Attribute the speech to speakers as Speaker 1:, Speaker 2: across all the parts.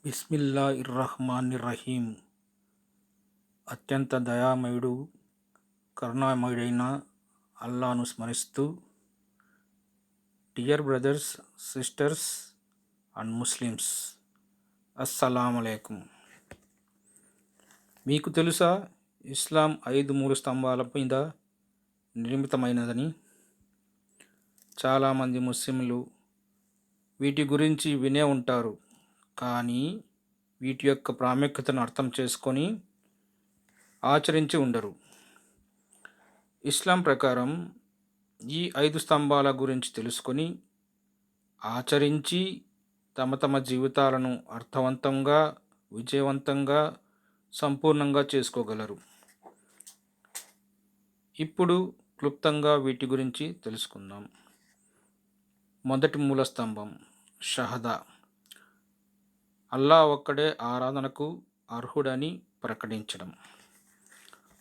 Speaker 1: బిస్మిల్లాహిర్రహ్మానిర్రహీం. అత్యంత దయామయుడు, కరుణామయుడైన అల్లాను స్మరిస్తూ, dear brothers, sisters and Muslims, అస్సలాముఅలైకుం. మీకు తెలుసా, ఇస్లాం 5 మూల స్తంభాల మీద నిర్మితమైనదని? చాలామంది ముస్లింలు వీటి గురించి వినే ఉంటారు, కానీ వీటి యొక్క ప్రాముఖ్యతను అర్థం చేసుకొని ఆచరించి ఉండరు. ఇస్లాం ప్రకారం ఈ 5 స్తంభాల గురించి తెలుసుకొని ఆచరించి తమ తమ జీవితాలను అర్థవంతంగా, విజయవంతంగా, సంపూర్ణంగా చేసుకోగలరు. ఇప్పుడు క్లుప్తంగా వీటి గురించి తెలుసుకుందాం. మొదటి మూల స్తంభం షహదా. అల్లా ఒక్కడే ఆరాధనకు అర్హుడని ప్రకటించడం.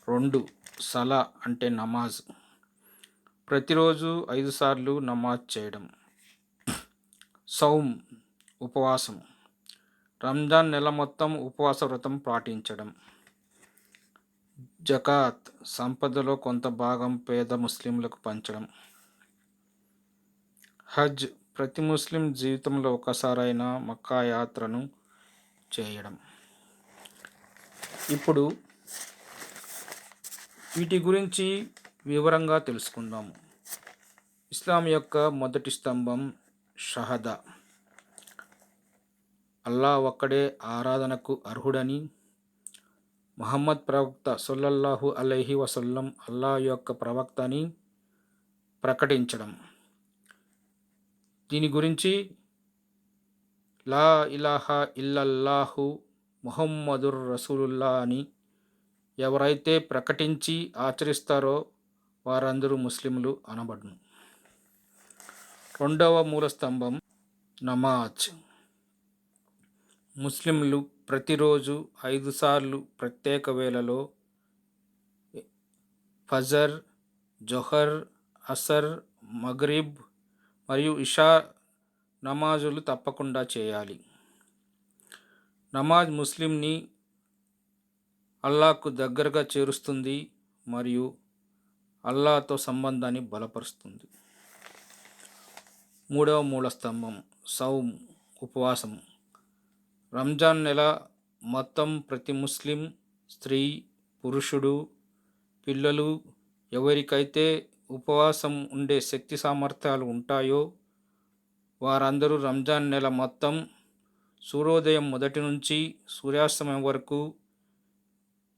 Speaker 1: 2 సలా అంటే నమాజ్. ప్రతిరోజు 5 సార్లు నమాజ్ చేయడం. సౌమ్ ఉపవాసం. రంజాన్ నెల మొత్తం ఉపవాస వ్రతం పాటించడం. జకాత్ సంపదలో కొంత భాగం పేద ముస్లింలకు పంచడం. హజ్ ప్రతి ముస్లిం జీవితంలో ఒకసారైనా మక్కా యాత్రను చేయడం. ఇప్పుడు వీటి గురించి వివరంగా తెలుసుకుందాము. ఇస్లాం యొక్క మొదటి స్తంభం షహదా. అల్లా ఒక్కడే ఆరాధనకు అర్హుడని, ముహమ్మద్ ప్రవక్త సల్లల్లాహు అలైహి వసల్లం అల్లా యొక్క ప్రవక్త అని ప్రకటించడం. దీని గురించి లా ఇలాహా ఇల్లల్లాహు ముహమ్మదుర్ రసూలుల్లా అని ఎవరైతే ప్రకటించి ఆచరిస్తారో వారందరూ ముస్లింలు అనబడును. 2వ మూల స్తంభం నమాజ్. ముస్లింలు ప్రతిరోజు 5 సార్లు ప్రత్యేక వేళలో ఫజర్, జొహర్, అసర్, మగ్రిబ్ మరియు ఇషా నమాజులు తప్పకుండా చేయాలి. నమాజ్ ముస్లింని అల్లాకు దగ్గరగా చేరుస్తుంది మరియు అల్లాతో సంబంధాన్ని బలపరుస్తుంది. 3వ మూల స్తంభం సౌమ్ ఉపవాసం. రంజాన్ నెల మొత్తం ప్రతి ముస్లిం స్త్రీ, పురుషుడు, పిల్లలు ఎవరికైతే ఉపవాసం ఉండే శక్తి సామర్థ్యాలు ఉంటాయో వారందరూ రంజాన్ నెల మొత్తం సూర్యోదయం మొదటి నుంచి సూర్యాస్తమయం వరకు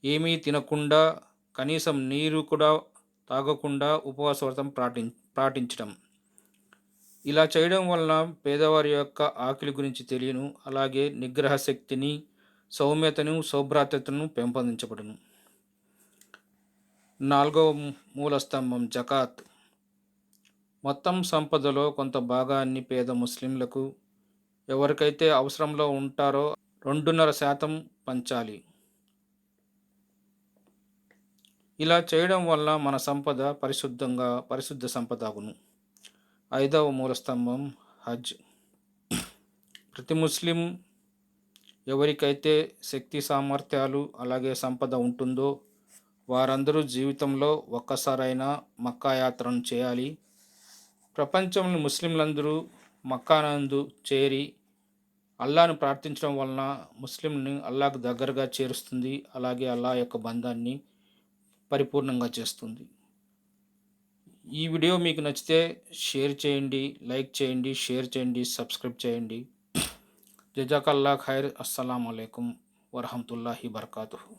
Speaker 1: ఏమీ తినకుండా, కనీసం నీరు కూడా తాగకుండా ఉపవాస వ్రతం పాటించడం. ఇలా చేయడం వలన పేదవారి యొక్క ఆకలి గురించి తెలియను, అలాగే నిగ్రహ శక్తిని, సౌమ్యతను, సౌభ్రాత్రతను పెంపొందించబడును. 4వ మూల స్తంభం జకాత్. మొత్తం సంపదలో కొంత భాగాన్ని పేద ముస్లింలకు, ఎవరికైతే అవసరంలో ఉంటారో 2.5% పంచాలి. ఇలా చేయడం వల్ల మన సంపద పరిశుద్ధ సంపద అగును. 5వ మూల స్తంభం హజ్. ప్రతి ముస్లిం ఎవరికైతే శక్తి సామర్థ్యాలు అలాగే సంపద ఉంటుందో వారందరూ జీవితంలో ఒక్కసారైనా మక్కా యాత్రను చేయాలి. ప్రపంచంలో ముస్లింలందరూ మక్కానందు చేరి అల్లాను ప్రార్థించడం వలన ముస్లింని అల్లాకు దగ్గరగా చేరుస్తుంది, అలాగే అల్లా యొక్క బంధాన్ని పరిపూర్ణంగా చేస్తుంది. ఈ వీడియో మీకు నచ్చితే షేర్ చేయండి, లైక్ చేయండి, షేర్ చేయండి, సబ్స్క్రైబ్ చేయండి. జజాకల్లా ఖైర్. అస్సలాము అలైకుం వరహమతుల్లాహి బర్కాతుహు.